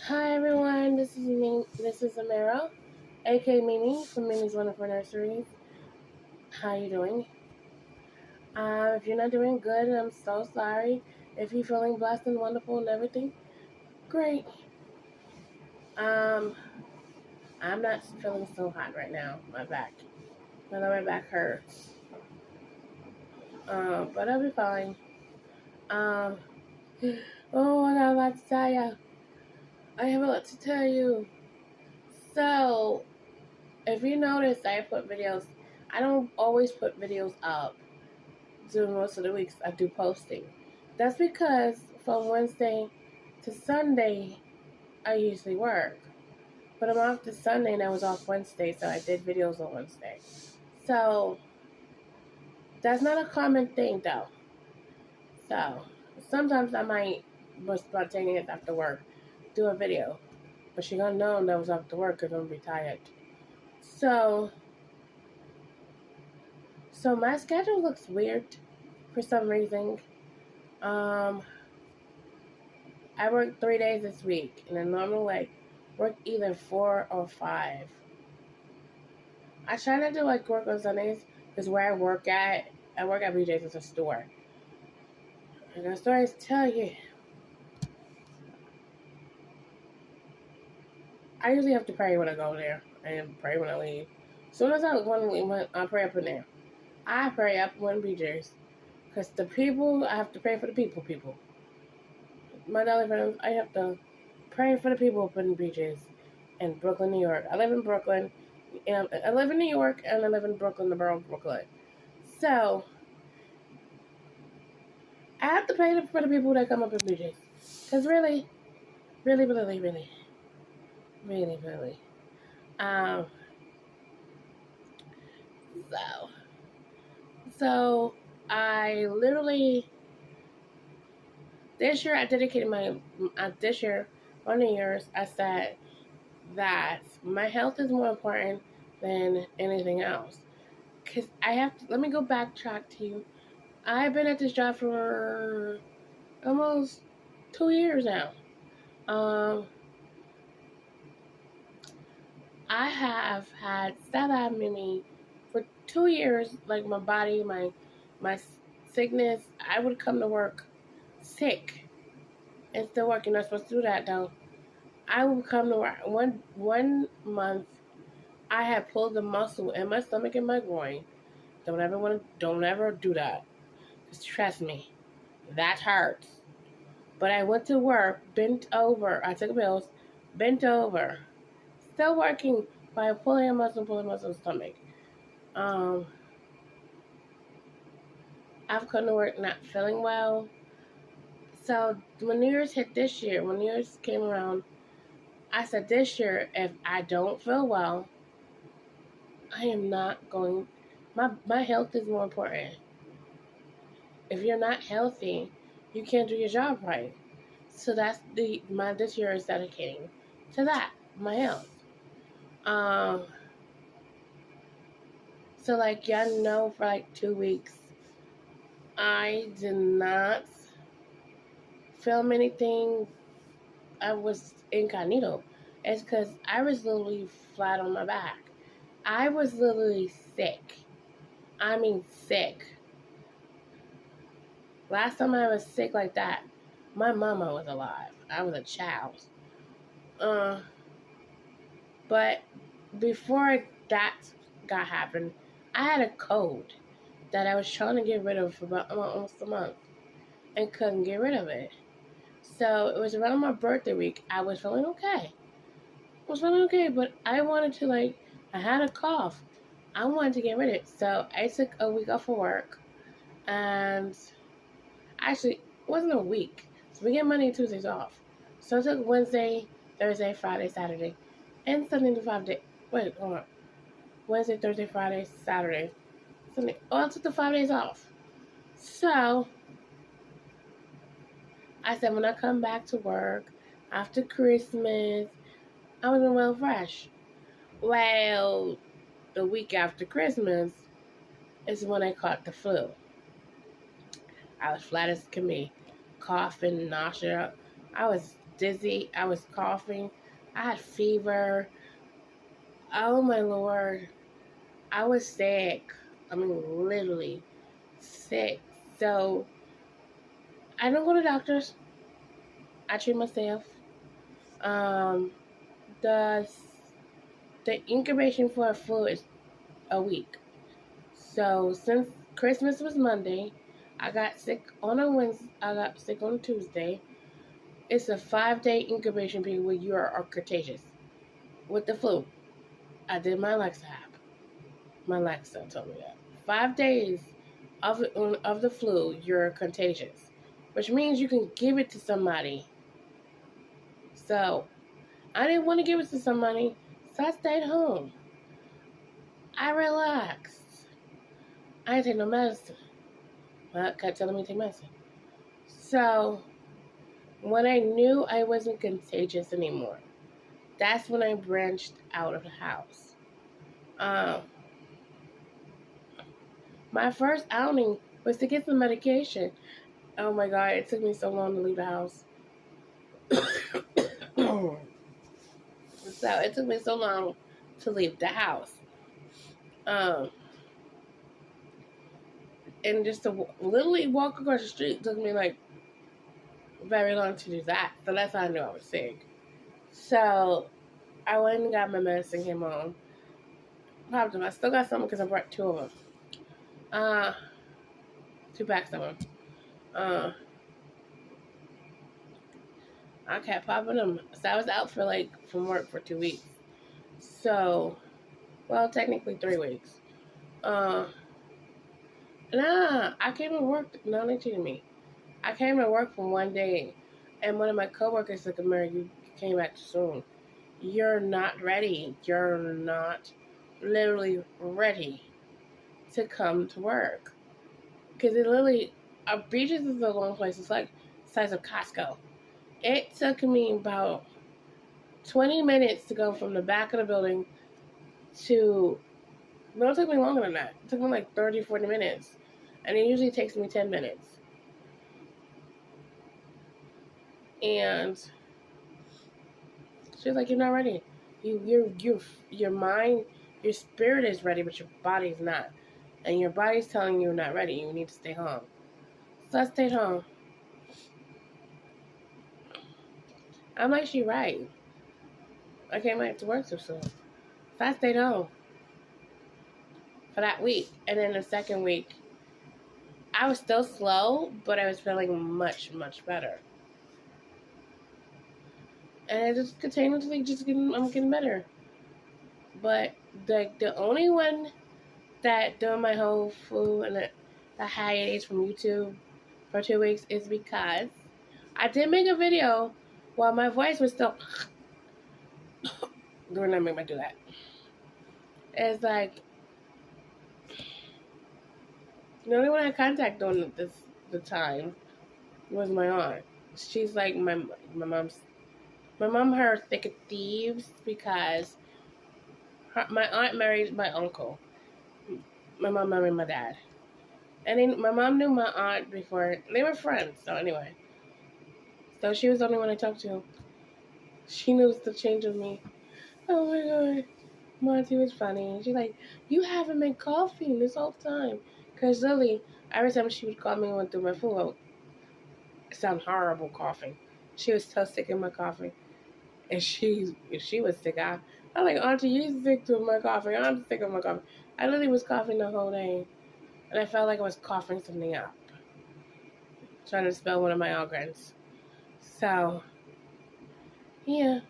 Hi everyone, this is me. This is Amira, aka Mimi from Mimi's Wonderful Nurseries. How you doing? If you're not doing good, I'm so sorry. If you're feeling blessed and wonderful and everything, great. Um, I'm not feeling so hot right now. My back hurts. But I'll be fine. Um, oh, I got a lot to tell you. I have a lot to tell you. So, if you notice, I put videos. I don't always put videos up during most of the weeks. I do posting. That's because from Wednesday to Sunday, I usually work. But I'm off this Sunday and I was off Wednesday, so I did videos on Wednesday. So that's not a common thing though. So sometimes I might be spontaneous after work, do a video. But you're gonna know that I was after work because I'm gonna be tired. So my schedule looks weird for some reason. Um, I work 3 days this week, and I normally work either 4 or 5. I try not to work on Sundays because where I work at BJ's as a store. And the stories tell you, I usually have to pray when I go there and pray when I leave. As soon as I want to leave, I pray up in there. I pray up when BJ's because the people I have to pray for the people. My dollar friends, I have to pray for the people up in BJ's in Brooklyn, New York. I live in Brooklyn. I live in New York and I live in Brooklyn, the borough of Brooklyn. So I have to pay for the people that come up in BJ's. Because really. Um, so, so I literally, this year I dedicated this year on New Year's, I said that my health is more important than anything else. Because let me go backtrack to you. I've been at this job for almost 2 years now. Um, I have had Mimi for 2 years. Like my body, my sickness. I would come to work sick and still work. You're not supposed to do that though. I would come to work one month. I had pulled the muscle in my stomach and my groin. Don't ever do that. Just trust me, that hurts. But I went to work, bent over. I took pills, bent over, still working by pulling a muscle stomach. Um, I've come to work not feeling well. So when New Year's hit this year, when New Year's came around, I said this year, if I don't feel well, I am not going. My health is more important. If you're not healthy, you can't do your job right. So that's my this year is dedicating to that, my health. Um, so y'all know for 2 weeks, I did not film anything. I was incognito. It's because I was literally flat on my back. I was literally sick. I mean sick. Last time I was sick like that, my mama was alive. I was a child. Uh, but before that got happened, I had a cold that I was trying to get rid of for about almost a month and couldn't get rid of it. So it was around my birthday week. I was feeling okay. But I wanted to I had a cough. I wanted to get rid of it. So I took a week off of work. And actually, it wasn't a week. So we get Monday and Tuesdays off. So I took Wednesday, Thursday, Friday, Saturday, and Sunday to 5 days. Wait, hold on. Wednesday, Thursday, Friday, Saturday, Sunday. Oh, I took the 5 days off. So I said when I come back to work after Christmas, I was well fresh. Well, the week after Christmas is when I caught the flu. I was flat as can be, coughing, nausea. I was dizzy. I was coughing. I had fever. Oh my Lord. I was sick. I mean, literally sick. So I don't go to doctors. I treat myself. Um, the the incubation for a flu is a week. So since Christmas was Monday, I got sick on a Wednesday. I got sick on a Tuesday. It's a 5-day incubation period where you are contagious with the flu. I did my Alexa app. My Alexa told me that 5 days of the flu, you're contagious, which means you can give it to somebody. So I didn't want to give it to somebody, so I stayed home. I relaxed. I didn't take no medicine. My kept telling me to take medicine. So when I knew I wasn't contagious anymore, that's when I branched out of the house. Um, my first outing was to get some medication. Oh my God, it took me so long to leave the house. So it took me so long to leave the house. Um, and just to literally walk across the street took me like very long to do that. So that's how I knew I was sick. So I went and got my medicine, came home. Popped them. I still got some because I brought 2 of them. 2 packs of them. I kept popping them. So I was out from work for 2 weeks. So, well, technically 3 weeks. I came to work. No, they cheated me. I came to work for 1 day, and one of my coworkers said, "Mary, you came back too soon. You're not ready. You're not literally ready to come to work." Because it literally, Beaches is a long place. It's like the size of Costco. It took me about 20 minutes to go from the back of the building to... No, it took me longer than that. It took me like 30, 40 minutes. And it usually takes me 10 minutes. And she was like, "You're not ready. Your mind, your spirit is ready, but your body's not. And your body's telling you you're not ready. You need to stay home." So I stayed home. I'm like, she right. I came back to work so soon. So I stayed home for that week. And then the second week, I was still slow, but I was feeling much, much better. And I just continuously I'm getting better. But the only one that doing my whole flu and the hiatus from YouTube for 2 weeks is because I did make a video while my voice was still... Do not make me do that. It's like, the only one I contacted during the time was my aunt. She's like my mom, her thick of thieves because my aunt married my uncle. My mom married my dad. And then my mom knew my aunt before. They were friends. So anyway. So she was the only one I talked to. She knew the change of me. Oh my God. Monty was funny. She's like, "You haven't been coughing this whole time." Because Lily, every time she would call me and went through my flu, it sounded horrible coughing. She was so sick of my coughing. And if she was sick, I'm like, "Auntie, you sick to my coughing. I'm sick of my coughing." I literally was coughing the whole day. And I felt like I was coughing something up. Trying to spell one of my Algrens. So, yeah.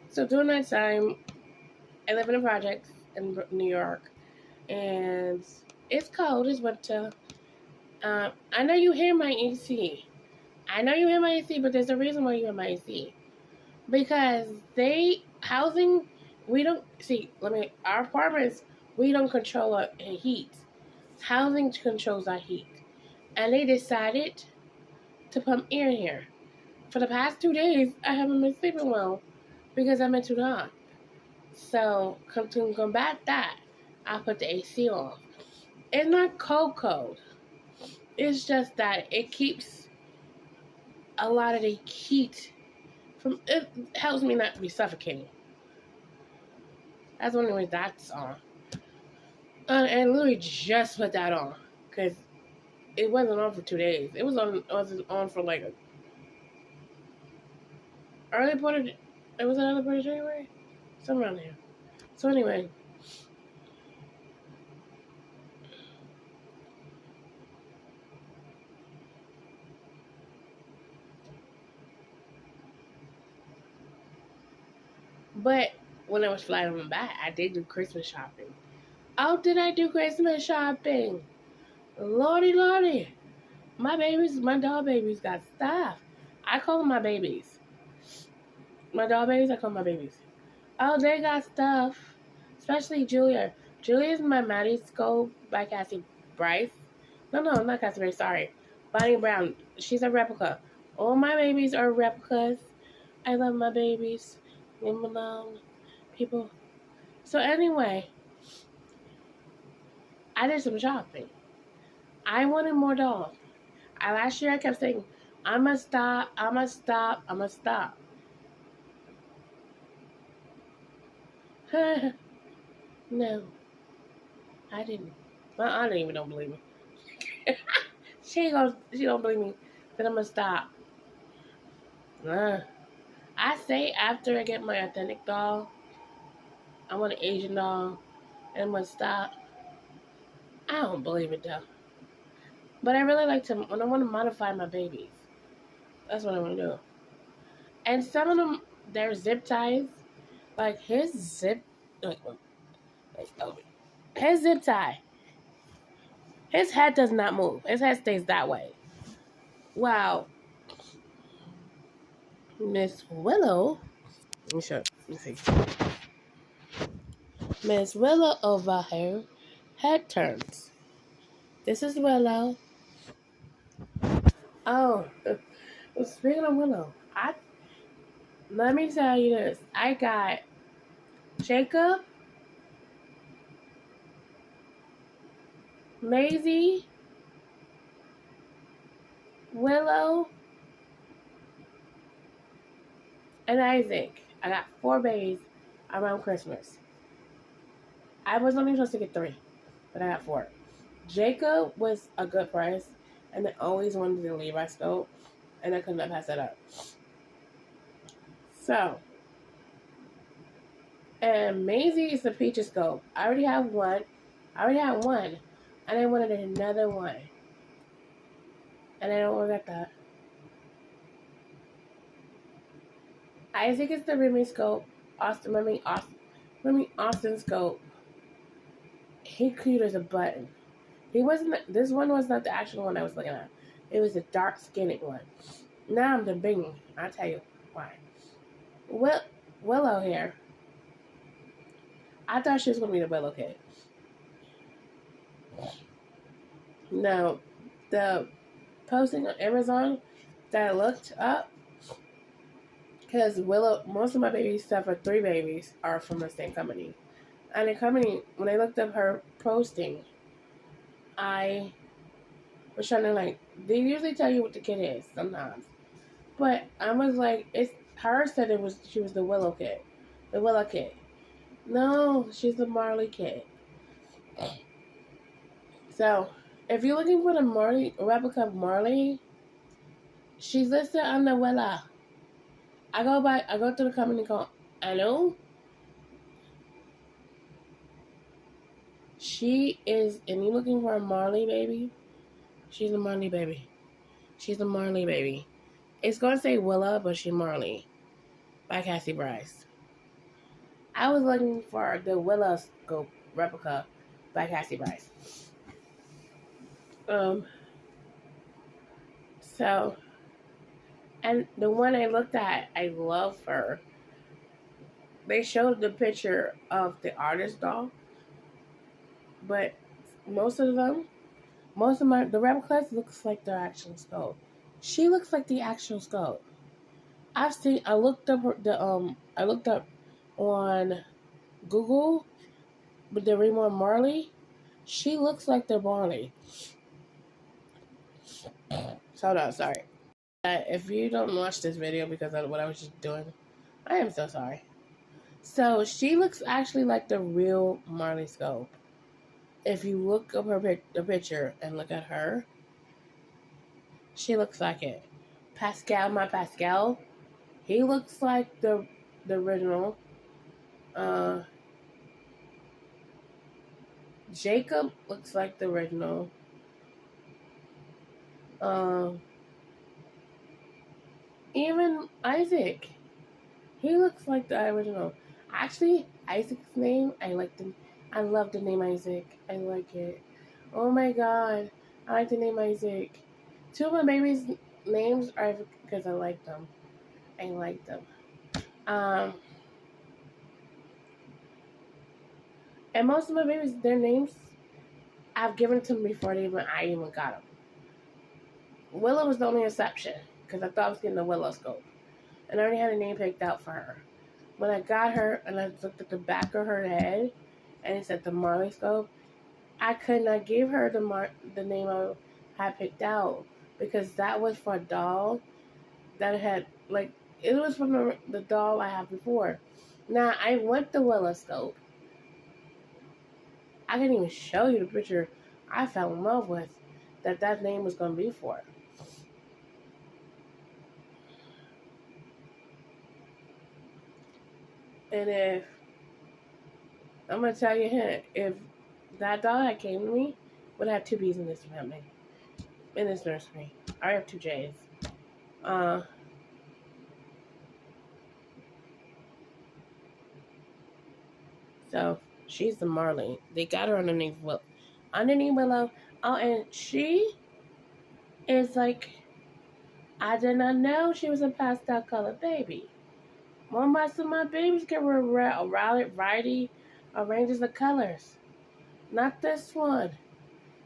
So during that time, I live in a project in New York. And it's cold. It's winter. I know you hear my AC. But there's a reason why you hear my AC. Because housing, we don't, see, our apartments, we don't control our heat. Housing controls our heat. And they decided to pump air here. For the past 2 days, I haven't been sleeping well because I've been too hot. So, to combat that, I put the AC on. It's not cold. It's just that it keeps a lot of the heat from. It helps me not to be suffocating. That's the only way that's on. And I literally just put that on because it wasn't on for 2 days. It was on. It wasn't on for like a early part of. It was another part of January, somewhere around there. So anyway, but when I was flying on back, I did do Christmas shopping. Oh, did I do Christmas shopping? Lordy. My dog babies got stuff. I call them my babies. My dog babies, I call them my babies. Oh, they got stuff. Especially Julia. Julia's my Maddie Scope by Cassie Bryce. No, not Cassie Bryce, sorry. Bonnie Brown. She's a replica. All my babies are replicas. I love my babies. Leave them alone. People. So anyway, I did some shopping. I wanted more dolls. Last year I kept saying, I'ma stop. No, I didn't. My aunt even don't believe me. She don't believe me that I'm gonna stop. I say after I get my authentic doll, I want an Asian doll, and I'm gonna stop. I don't believe it though. But I really like to when I want to modify my babies. That's what I want to do. And some of them, they're zip ties. Like his zip, like, his zip tie. His head does not move. His head stays that way. Wow. Miss Willow. Let me show. Let me see. Miss Willow over here. Head turns. This is Willow. Oh, speaking of Willow, let me tell you this. I got Jacob, Maisie, Willow, and Isaac. I got 4 babies around Christmas. I was only supposed to get 3, but I got 4. Jacob was a good price, and I always wanted the Levi scope, and I could not pass that up. So, and Maisie is the Peaches scope. I already had one, and I wanted another one, and I don't regret that. Isaac is the Remy scope. Remy Austin scope. He cute as a button. This one was not the actual one I was looking at. It was a dark skinned one. Now I'm debating. I'll tell you why. Willow here. I thought she was going to be the Willow kid. Now, the posting on Amazon that I looked up, because Willow, most of my babies, except for 3 babies, are from the same company. And the company, when I looked up her posting, I was trying to they usually tell you what the kid is sometimes. But I was like, her said she was the Willow kid. The Willow kid. No, she's the Marley kid. So, if you're looking for the replica of Marley, she's listed on the Willow. I go to the company called Anu. She is, and you're looking for a Marley baby, she's a Marley baby. She's a Marley baby. It's going to say Willa, but she's Marley by Cassie Bryce. I was looking for the Willa scope replica by Cassie Bryce. So, and the one I looked at, I love her. They showed the picture of the artist doll, but the replicas looks like the actual skull. She looks like the actual skull. I looked up on Google with the Remo Marley. She looks like the Barney. So no, sorry. If you don't watch this video because of what I was just doing, I am so sorry. So she looks actually like the real Marley Scope. If you look up the picture and look at her, she looks like it. Pascal, my Pascal, he looks like the original. Uh, Jacob looks like the original. Um, Even Isaac, he looks like the original. Actually, Isaac's name, I love the name Isaac. I like it. Oh my god, I like the name Isaac. Two of my babies' names are because I like them. I like them. Um, and most of my babies, their names, I've given to them before I even got them. Willow was the only exception because I thought I was getting the Willow scope, and I already had a name picked out for her. When I got her and I looked at the back of her head, and it said the Marley scope, I could not give her the name I had picked out because that was for a doll that had it was from the doll I had before. Now I went the Willow scope. I can't even show you the picture I fell in love with that name was going to be for. And if I'm gonna tell you, if that doll that came to me would have two B's in this family, in this nursery, I have two J's. Uh, so she's the Marley. They got her underneath Willow. Oh, and she is like, I did not know she was a pastel color baby. Most of my babies can wear variety of ranges of colors. Not this one.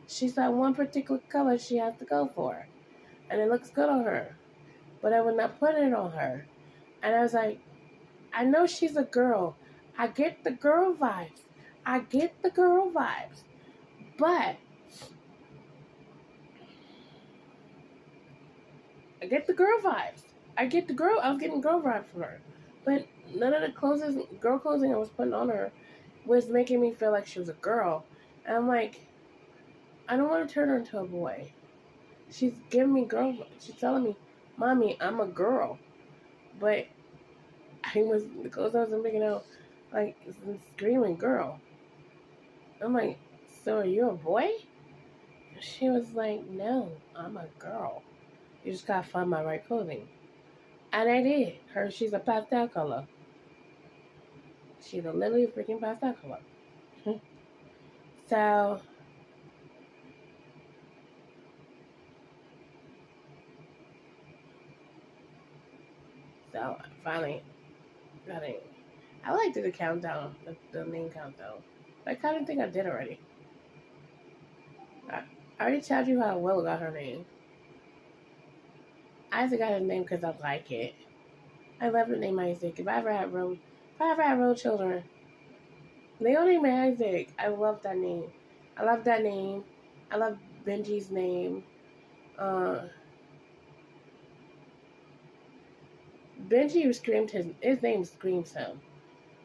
She's got one particular color she has to go for. And it looks good on her. But I would not put it on her. And I was like, I know she's a girl. I get the girl vibes. But I get the girl vibes. I was getting girl vibes from her. But none of the girl clothing I was putting on her was making me feel like she was a girl. And I'm like, I don't want to turn her into a boy. She's giving me she's telling me, Mommy, I'm a girl. But the clothes I was making out, like, screaming girl. I'm like, so are you a boy? She was like, no, I'm a girl. You just gotta find my right clothing. And I did. She's a pastel color. She's a literally freaking pastel color. So, finally got it. I like to do the countdown, the name countdown. I kind of think I did already. I already told you how Willow got her name. Isaac got his name because I like it. I love the name Isaac. If I ever had real children, they all name me Isaac. I love that name. I love that name. I love Benji's name. Benji screamed his name screams him.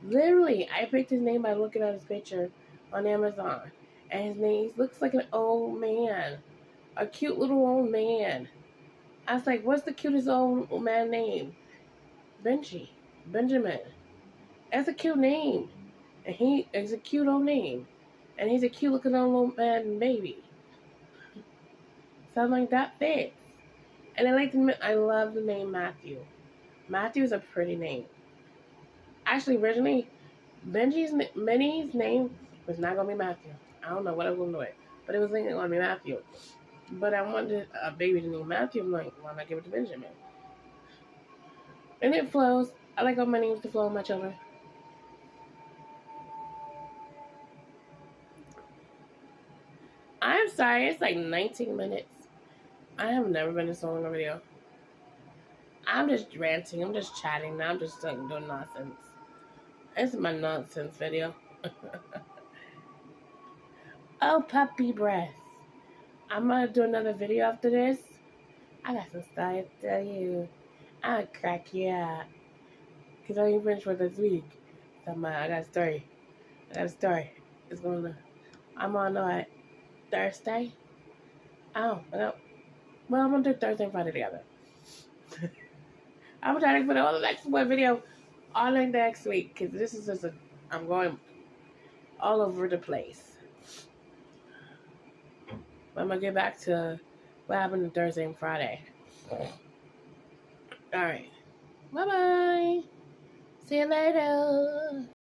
Literally, I picked his name by looking at his picture on Amazon. And his name looks like an old man. A cute little old man. I was like, what's the cutest old man name? Benji. Benjamin. That's a cute name. And he is a cute old name. And he's a cute looking old man baby. So I'm like, that fits. And I love the name Matthew. Matthew is a pretty name. Actually, originally, Minnie's name was not going to be Matthew. I don't know what I was going to do it. But it was going to be Matthew. But I wanted a baby to name Matthew. I'm like, why not give it to Benjamin? And it flows. I like all my names to flow with my children. I'm sorry, it's like 19 minutes. I have never been in so long a video. I'm just ranting. I'm just chatting. I'm just doing nonsense. This is my nonsense video. Oh, puppy breath. I'm gonna do another video after this. I got some stories to tell you. I'll crack you out. Because I ain't finished for this week. So I got a story. It's gonna. I'm on what? Thursday? Oh, well, I'm gonna do Thursday and Friday together. I'm trying to put all the next one video on the next week. Because this is just I'm going all over the place. I'm gonna get back to what happened on Thursday and Friday. Alright. Bye bye. See you later.